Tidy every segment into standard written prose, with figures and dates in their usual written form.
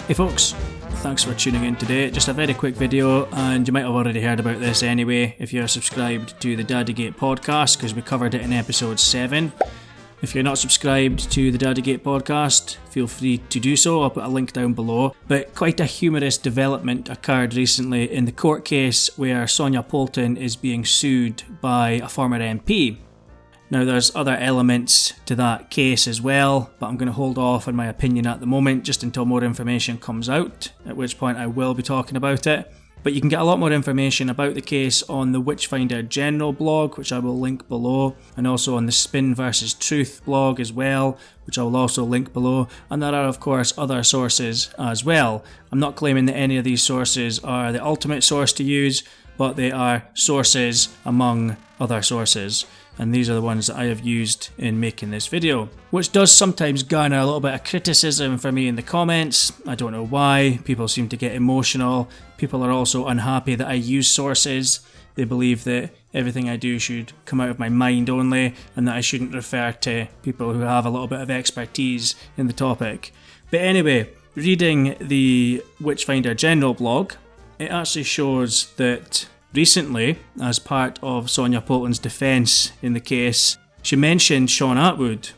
Hey folks, thanks for tuning in today. Just a very quick video, and you might have already heard about this anyway if you're subscribed to the Daddygate podcast, because we covered it in episode 7. If you're not subscribed to the Daddygate podcast, feel free to do so. I'll put a link down below. But quite a humorous development occurred recently in the court case where Sonia Poulton is being sued by a former MP. Now there's other elements to that case as well, but I'm going to hold off on my opinion at the moment just until more information comes out, at which point I will be talking about it. But you can get a lot more information about the case on the Witchfinder General blog, which I will link below, and also on the Spin vs Truth blog as well, which I will also link below. And there are of course other sources as well. I'm not claiming that any of these sources are the ultimate source to use, but they are sources among other sources. And these are the ones that I have used in making this video, which does sometimes garner a little bit of criticism for me in the comments. I don't know why. People seem to get emotional. People are also unhappy that I use sources. They believe that everything I do should come out of my mind only, and that I shouldn't refer to people who have a little bit of expertise in the topic. But anyway, reading the Witchfinder General blog, it actually shows that recently, as part of Sonia Poulton's defence in the case, she mentioned Sean Attwood.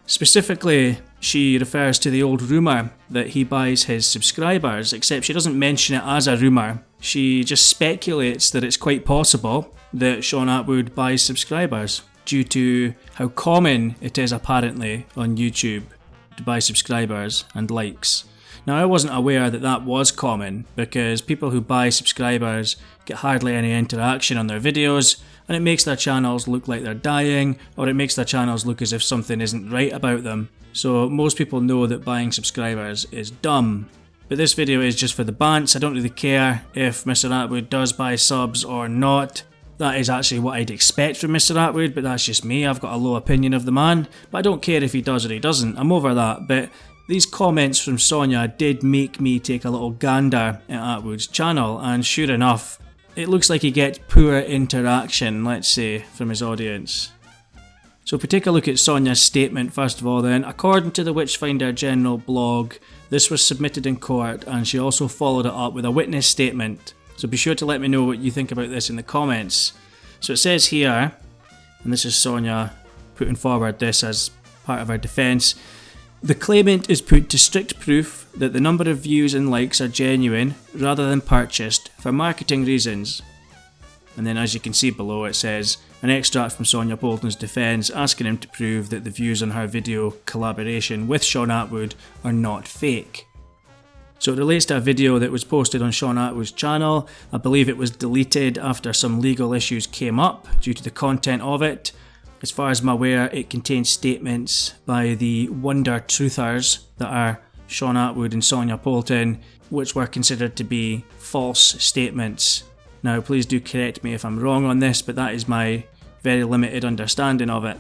Specifically, she refers to the old rumour that he buys his subscribers, except she doesn't mention it as a rumour. She just speculates that it's quite possible that Sean Attwood buys subscribers, due to how common it is apparently on YouTube to buy subscribers and likes. Now, I wasn't aware that that was common, because people who buy subscribers get hardly any interaction on their videos, and it makes their channels look like they're dying, or it makes their channels look as if something isn't right about them. So most people know that buying subscribers is dumb. But this video is just for the bants. I don't really care if Mr. Attwood does buy subs or not. That is actually what I'd expect from Mr. Attwood, but that's just me. I've got a low opinion of the man, but I don't care if he does or he doesn't. I'm over that. But these comments from Sonia did make me take a little gander at Attwood's channel, and sure enough, it looks like he gets poor interaction, let's say, from his audience. So if we take a look at Sonia's statement first of all then, according to the Witchfinder General blog, this was submitted in court, and she also followed it up with a witness statement. So be sure to let me know what you think about this in the comments. So it says here, and this is Sonia putting forward this as part of her defence, the claimant is put to strict proof that the number of views and likes are genuine rather than purchased for marketing reasons. And then as you can see below, it says an extract from Sonia Poulton's defence asking him to prove that the views on her video collaboration with Sean Attwood are not fake. So it relates to a video that was posted on Sean Attwood's channel. I believe it was deleted after some legal issues came up due to the content of it. As far as I'm aware, it contains statements by the Wonder Truthers that are Sean Attwood and Sonia Poulton, which were considered to be false statements. Now, please do correct me if I'm wrong on this, but that is my very limited understanding of it.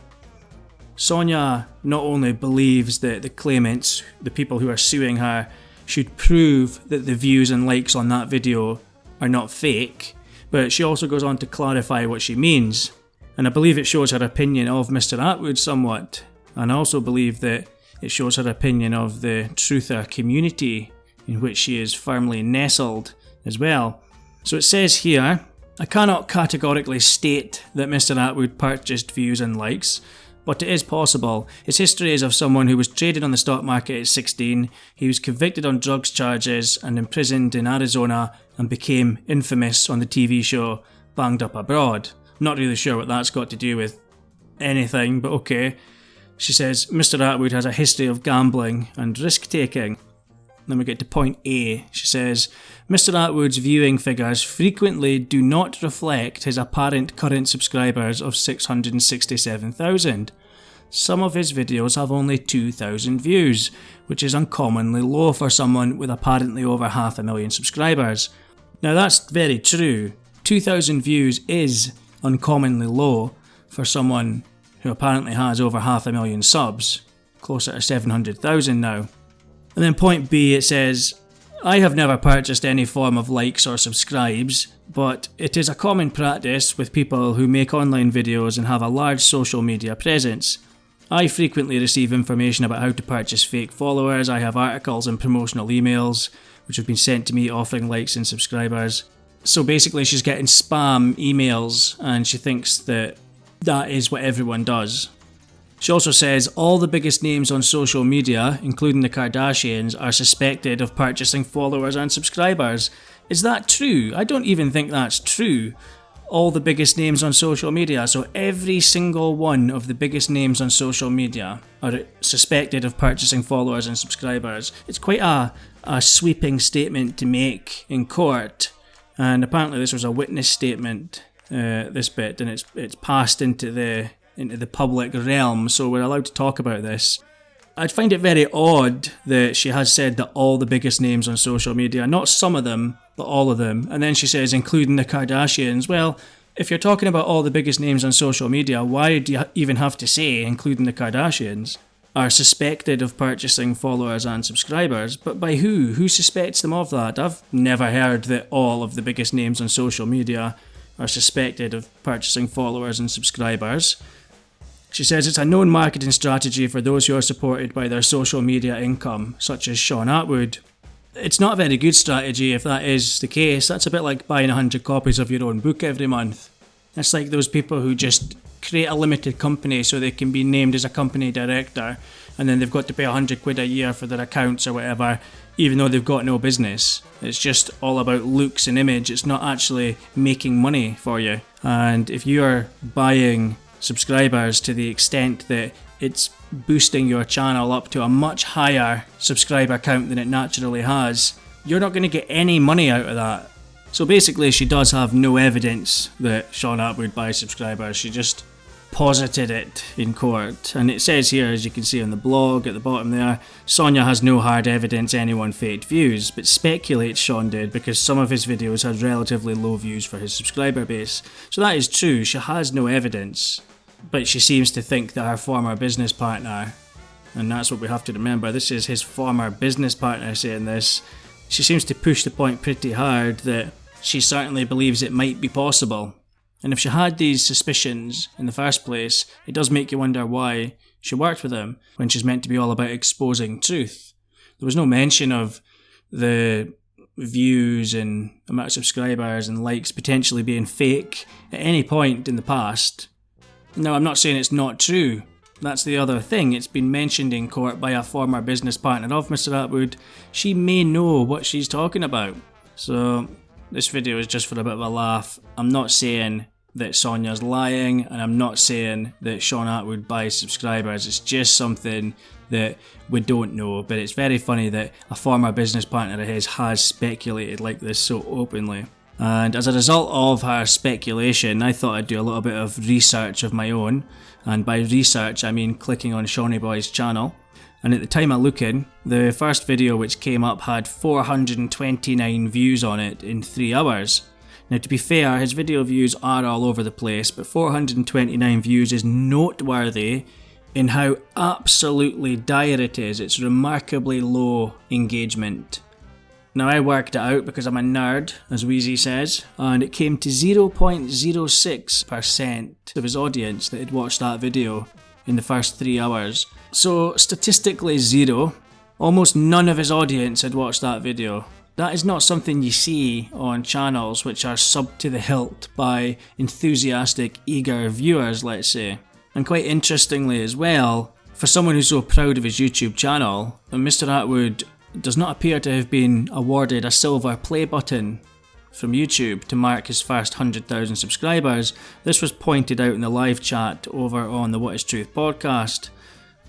Sonia not only believes that the claimants, the people who are suing her, should prove that the views and likes on that video are not fake, but she also goes on to clarify what she means. And I believe it shows her opinion of Mr. Attwood somewhat, and I also believe that it shows her opinion of the truther community in which she is firmly nestled as well. So it says here, I cannot categorically state that Mr. Attwood purchased views and likes, but it is possible. His history is of someone who was traded on the stock market at 16, he was convicted on drugs charges and imprisoned in Arizona, and became infamous on the TV show Banged Up Abroad. Not really sure what that's got to do with anything, but okay. She says, Mr. Attwood has a history of gambling and risk-taking. Then we get to point A. She says, Mr. Attwood's viewing figures frequently do not reflect his apparent current subscribers of 667,000. Some of his videos have only 2,000 views, which is uncommonly low for someone with apparently over 500,000 subscribers. Now that's very true. 2,000 views is uncommonly low for someone who apparently has over 500,000 subs, closer to 700,000 now. And then point B, it says, I have never purchased any form of likes or subscribes, but it is a common practice with people who make online videos and have a large social media presence. I frequently receive information about how to purchase fake followers. I have articles and promotional emails which have been sent to me offering likes and subscribers. So basically she's getting spam emails and she thinks that is what everyone does. She also says all the biggest names on social media, including the Kardashians, are suspected of purchasing followers and subscribers. Is that true? I don't even think that's true. All the biggest names on social media, so every single one of the biggest names on social media are suspected of purchasing followers and subscribers. It's quite a sweeping statement to make in court, and apparently this was a witness statement, this bit, and it's passed into the public realm, so we're allowed to talk about this. I'd find it very odd that she has said that all the biggest names on social media, not some of them, but all of them, and then she says including the Kardashians. Well, if you're talking about all the biggest names on social media, why do you even have to say including the Kardashians are suspected of purchasing followers and subscribers? But by who? Who suspects them of that? I've never heard that all of the biggest names on social media are suspected of purchasing followers and subscribers. She says it's a known marketing strategy for those who are supported by their social media income, such as Sean Attwood. It's not a very good strategy if that is the case. That's a bit like buying 100 copies of your own book every month. It's like those people who just create a limited company so they can be named as a company director, and then they've got to pay £100 a year for their accounts or whatever, even though they've got no business. It's just all about looks and image. It's not actually making money for you. And if you're buying subscribers to the extent that it's boosting your channel up to a much higher subscriber count than it naturally has, you're not going to get any money out of that. So basically she does have no evidence that Sean Attwood buys subscribers. She just posited it in court, and it says here, as you can see on the blog at the bottom there, Sonia has no hard evidence anyone faked views, but speculates Sean did because some of his videos had relatively low views for his subscriber base. So that is true, she has no evidence, but she seems to think that her former business partner, and that's what we have to remember, this is his former business partner saying this, she seems to push the point pretty hard that she certainly believes it might be possible. And if she had these suspicions in the first place, it does make you wonder why she worked with him when she's meant to be all about exposing truth. There was no mention of the views and amount of subscribers and likes potentially being fake at any point in the past. Now, I'm not saying it's not true. That's the other thing. It's been mentioned in court by a former business partner of Mr. Attwood. She may know what she's talking about. So this video is just for a bit of a laugh. I'm not saying that Sonia's lying, and I'm not saying that Sean Attwood buys subscribers. It's just something that we don't know, but it's very funny that a former business partner of his has speculated like this so openly. And as a result of her speculation, I thought I'd do a little bit of research of my own, and by research I mean clicking on Shawnee Boy's channel. And at the time of looking, the first video which came up had 429 views on it in 3 hours. Now, to be fair, his video views are all over the place, but 429 views is noteworthy in how absolutely dire it is. It's remarkably low engagement. Now, I worked it out because I'm a nerd, as Wheezy says, and it came to 0.06% of his audience that had watched that video in the first 3 hours. So, statistically zero. Almost none of his audience had watched that video. That is not something you see on channels which are subbed to the hilt by enthusiastic, eager viewers, let's say. And quite interestingly as well, for someone who's so proud of his YouTube channel, Mr. Attwood does not appear to have been awarded a silver play button from YouTube to mark his first 100,000 subscribers. This was pointed out in the live chat over on the What Is Truth podcast.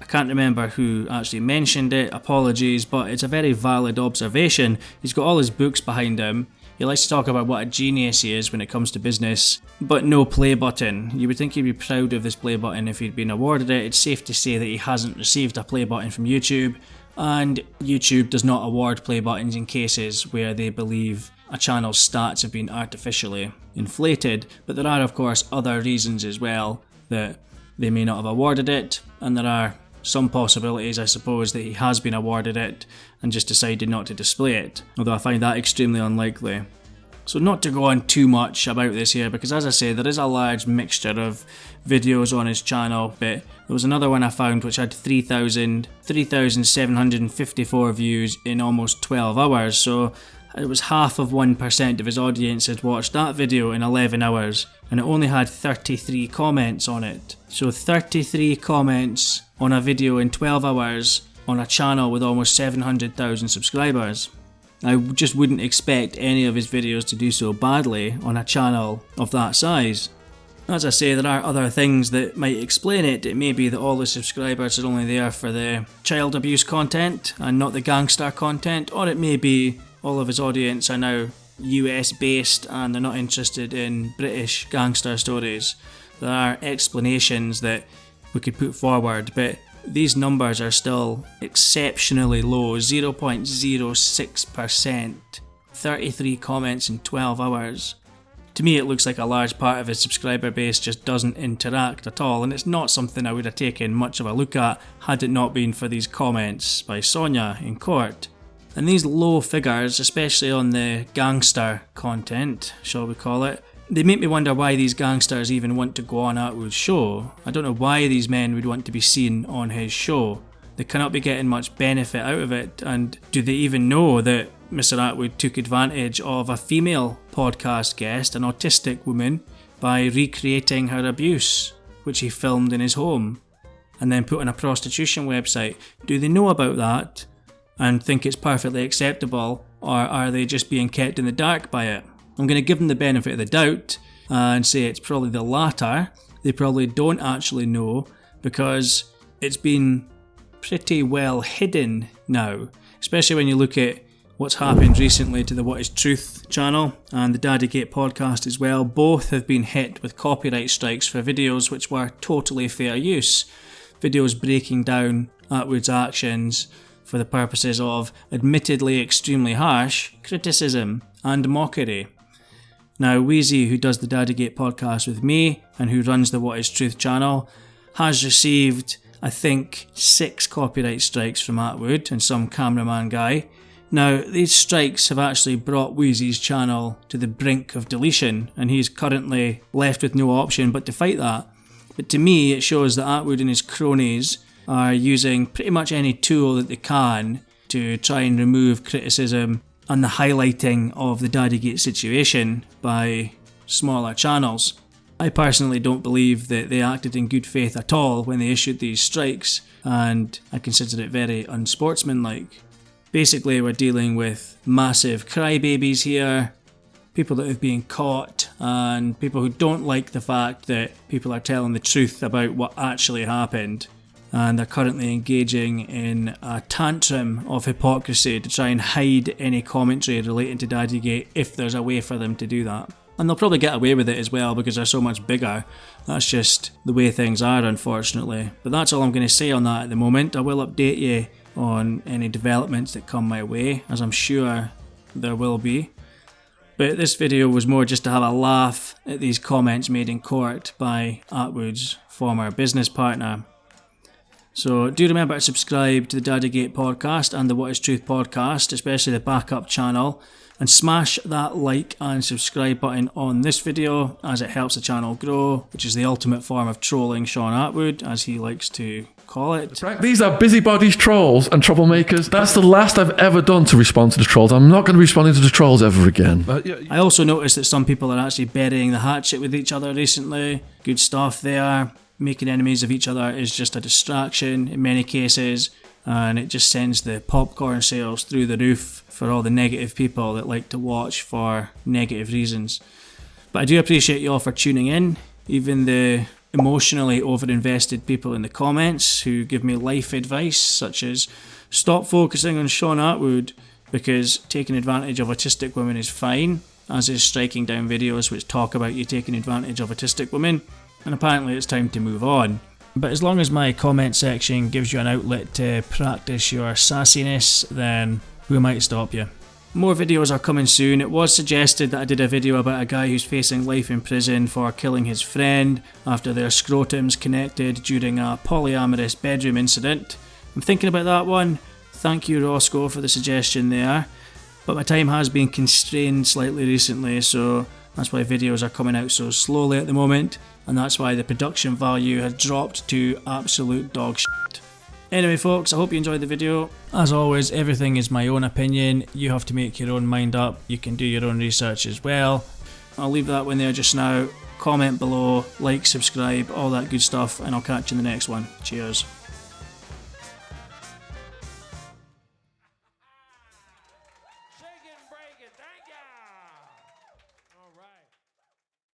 I can't remember who actually mentioned it, apologies, but it's a very valid observation. He's got all his books behind him. He likes to talk about what a genius he is when it comes to business, but no play button. You would think he'd be proud of this play button if he'd been awarded it. It's safe to say that he hasn't received a play button from YouTube, and YouTube does not award play buttons in cases where they believe a channel's stats have been artificially inflated, but there are of course other reasons as well that they may not have awarded it, and there are some possibilities, I suppose, that he has been awarded it and just decided not to display it, although I find that extremely unlikely. So not to go on too much about this here, because as I say, there is a large mixture of videos on his channel, but there was another one I found which had 3,754 views in almost 12 hours, so it was half of 1% of his audience had watched that video in 11 hours, and it only had 33 comments on it. So 33 comments on a video in 12 hours on a channel with almost 700,000 subscribers. I just wouldn't expect any of his videos to do so badly on a channel of that size. As I say, there are other things that might explain it. It may be that all the subscribers are only there for the child abuse content and not the gangster content, or it may be all of his audience are now US based and they're not interested in British gangster stories. There are explanations that we could put forward, but these numbers are still exceptionally low, 0.06%, 33 comments in 12 hours. To me it looks like a large part of his subscriber base just doesn't interact at all, and it's not something I would have taken much of a look at had it not been for these comments by Sonia in court. And these low figures, especially on the gangster content, shall we call it, they make me wonder why these gangsters even want to go on Attwood's show. I don't know why these men would want to be seen on his show. They cannot be getting much benefit out of it, and do they even know that Mr. Attwood took advantage of a female podcast guest, an autistic woman, by recreating her abuse, which he filmed in his home, and then put on a prostitution website? Do they know about that and think it's perfectly acceptable, or are they just being kept in the dark by it? I'm going to give them the benefit of the doubt and say it's probably the latter. They probably don't actually know, because it's been pretty well hidden now, especially when you look at what's happened recently to the What Is Truth channel and the Daddygate podcast as well. Both have been hit with copyright strikes for videos which were totally fair use. Videos breaking down Attwood's actions for the purposes of admittedly extremely harsh criticism and mockery. Now, Wheezy, who does the Daddygate podcast with me and who runs the What Is Truth channel, has received, I think, 6 copyright strikes from Attwood and some cameraman guy. Now, these strikes have actually brought Wheezy's channel to the brink of deletion, and he's currently left with no option but to fight that. But to me, it shows that Attwood and his cronies are using pretty much any tool that they can to try and remove criticism and the highlighting of the Daddygate situation by smaller channels. I personally don't believe that they acted in good faith at all when they issued these strikes, and I consider it very unsportsmanlike. Basically, we're dealing with massive crybabies here, people that have been caught, and people who don't like the fact that people are telling the truth about what actually happened. And they're currently engaging in a tantrum of hypocrisy to try and hide any commentary relating to Daddygate if there's a way for them to do that. And they'll probably get away with it as well because they're so much bigger. That's just the way things are, unfortunately. But that's all I'm going to say on that at the moment. I will update you on any developments that come my way, as I'm sure there will be. But this video was more just to have a laugh at these comments made in court by Attwood's former business partner. So do remember to subscribe to the Daddygate podcast and the What Is Truth podcast, especially the backup channel, and smash that like and subscribe button on this video as it helps the channel grow, which is the ultimate form of trolling Sean Attwood, as he likes to call it. These are busybodies, trolls and troublemakers. That's the last I've ever done to respond to the trolls. I'm not going to be responding to the trolls ever again. I also noticed that some people are actually burying the hatchet with each other recently. Good stuff there. Making enemies of each other is just a distraction in many cases, and it just sends the popcorn sales through the roof for all the negative people that like to watch for negative reasons. But I do appreciate you all for tuning in, even the emotionally over-invested people in the comments who give me life advice, such as stop focusing on Sean Attwood because taking advantage of autistic women is fine, as is striking down videos which talk about you taking advantage of autistic women. And apparently it's time to move on. But as long as my comment section gives you an outlet to practice your sassiness, then who might stop you? More videos are coming soon. It was suggested that I did a video about a guy who's facing life in prison for killing his friend after their scrotums connected during a polyamorous bedroom incident. I'm thinking about that one. Thank you, Roscoe, for the suggestion there. But my time has been constrained slightly recently, so that's why videos are coming out so slowly at the moment, and that's why the production value has dropped to absolute dog shit. Anyway folks, I hope you enjoyed the video. As always, everything is my own opinion. You have to make your own mind up. You can do your own research as well. I'll leave that one there just now. Comment below, like, subscribe, all that good stuff, and I'll catch you in the next one. Cheers.